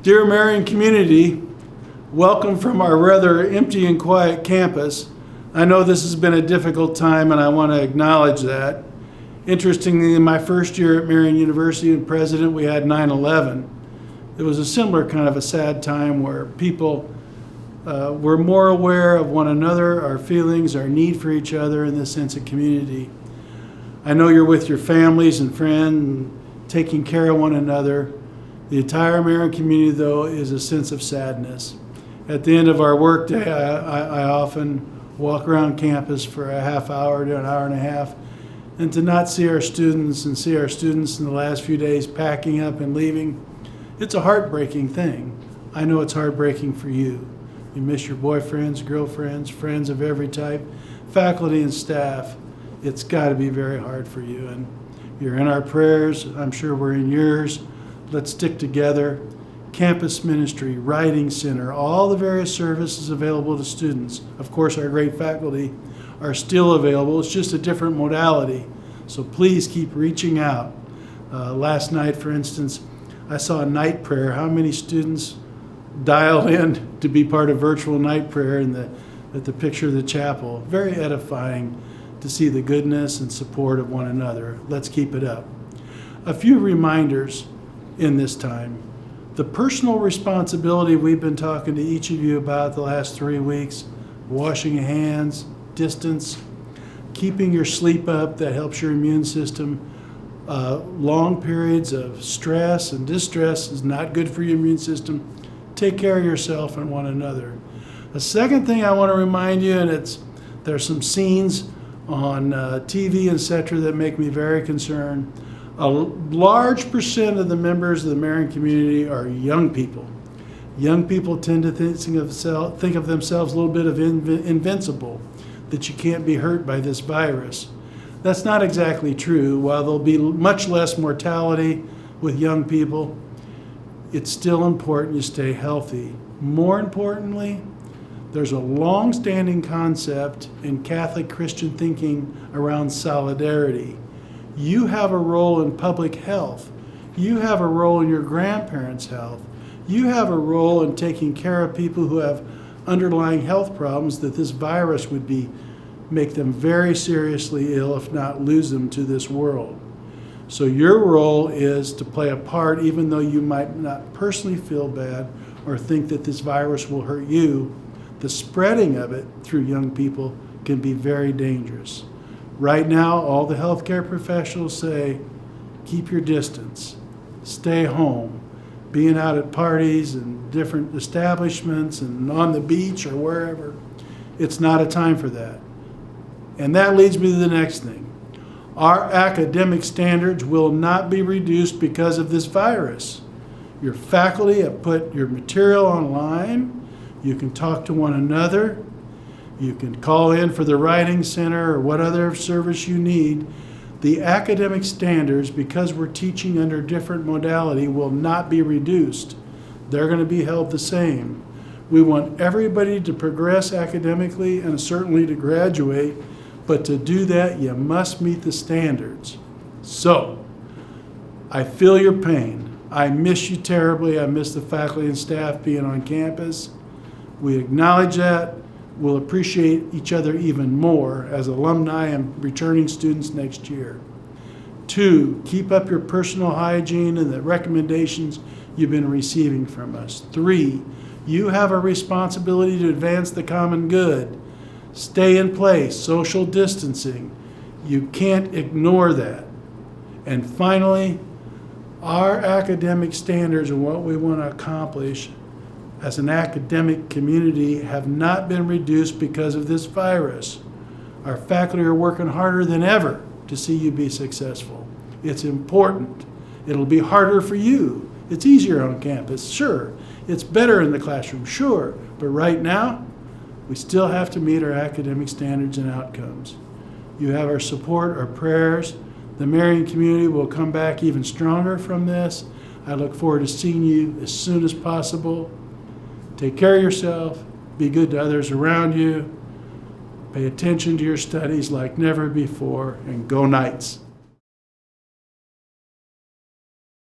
Dear Marian community, welcome from our rather empty and quiet campus. I know this has been a difficult time and I want to acknowledge that. Interestingly, in my first year at Marian University and president, we had 9/11. It was a similar kind of a sad time where people were more aware of one another, our feelings, our need for each other, and this sense of community. I know you're with your families and friends, taking care of one another. The entire Marian community, though, is a sense of sadness. At the end of our workday, I often walk around campus for a half hour to an hour and a half, and to not see our students and see our students in the last few days packing up and leaving, it's a heartbreaking thing. I know it's heartbreaking for you. You miss your boyfriends, girlfriends, friends of every type, faculty and staff. It's got to be very hard for you, and you're in our prayers. I'm sure we're in yours. Let's stick together. Campus ministry, writing center, all the various services available to students. Of course, our great faculty are still available. It's just a different modality. So please keep reaching out. Last night, for instance, I saw a night prayer. How many students dialed in to be part of virtual night prayer at the picture of the chapel? Very edifying to see the goodness and support of one another. Let's keep it up. A few reminders in this time. The personal responsibility we've been talking to each of you about the last 3 weeks, washing your hands, distance, keeping your sleep up, that helps your immune system. Long periods of stress and distress is not good for your immune system. Take care of yourself and one another. The second thing I want to remind you, and there's some scenes on TV, etc., that make me very concerned. A large percent of the members of the Marian community are young people. Young people tend to think of themselves a little bit of invincible, that you can't be hurt by this virus. That's not exactly true. While there'll be much less mortality with young people, it's still important you stay healthy. More importantly, there's a long-standing concept in Catholic Christian thinking around solidarity. You have a role in public health. You have a role in your grandparents' health. You have a role in taking care of people who have underlying health problems that this virus would make them very seriously ill, if not lose them to this world. So your role is to play a part, even though you might not personally feel bad or think that this virus will hurt you. The spreading of it through young people can be very dangerous. Right now, all the healthcare professionals say, keep your distance, stay home. Being out at parties and different establishments and on the beach or wherever, it's not a time for that. And that leads me to the next thing. Our academic standards will not be reduced because of this virus. Your faculty have put your material online. You can talk to one another. You can call in for the writing center or what other service you need. The academic standards, because we're teaching under different modality, will not be reduced. They're going to be held the same. We want everybody to progress academically and certainly to graduate, but to do that, you must meet the standards. So, I feel your pain. I miss you terribly. I miss the faculty and staff being on campus. We acknowledge that. We'll appreciate each other even more as alumni and returning students next year. 2, keep up your personal hygiene and the recommendations you've been receiving from us. 3, you have a responsibility to advance the common good. Stay in place, social distancing. You can't ignore that. And finally, our academic standards and what we want to accomplish as an academic community have not been reduced because of this virus. Our faculty are working harder than ever to see you be successful. It's important. It'll be harder for you. It's easier on campus, sure. It's better in the classroom, sure. But right now, we still have to meet our academic standards and outcomes. You have our support, our prayers. The Marian community will come back even stronger from this. I look forward to seeing you as soon as possible. Take care of yourself, be good to others around you, pay attention to your studies like never before, and go Knights.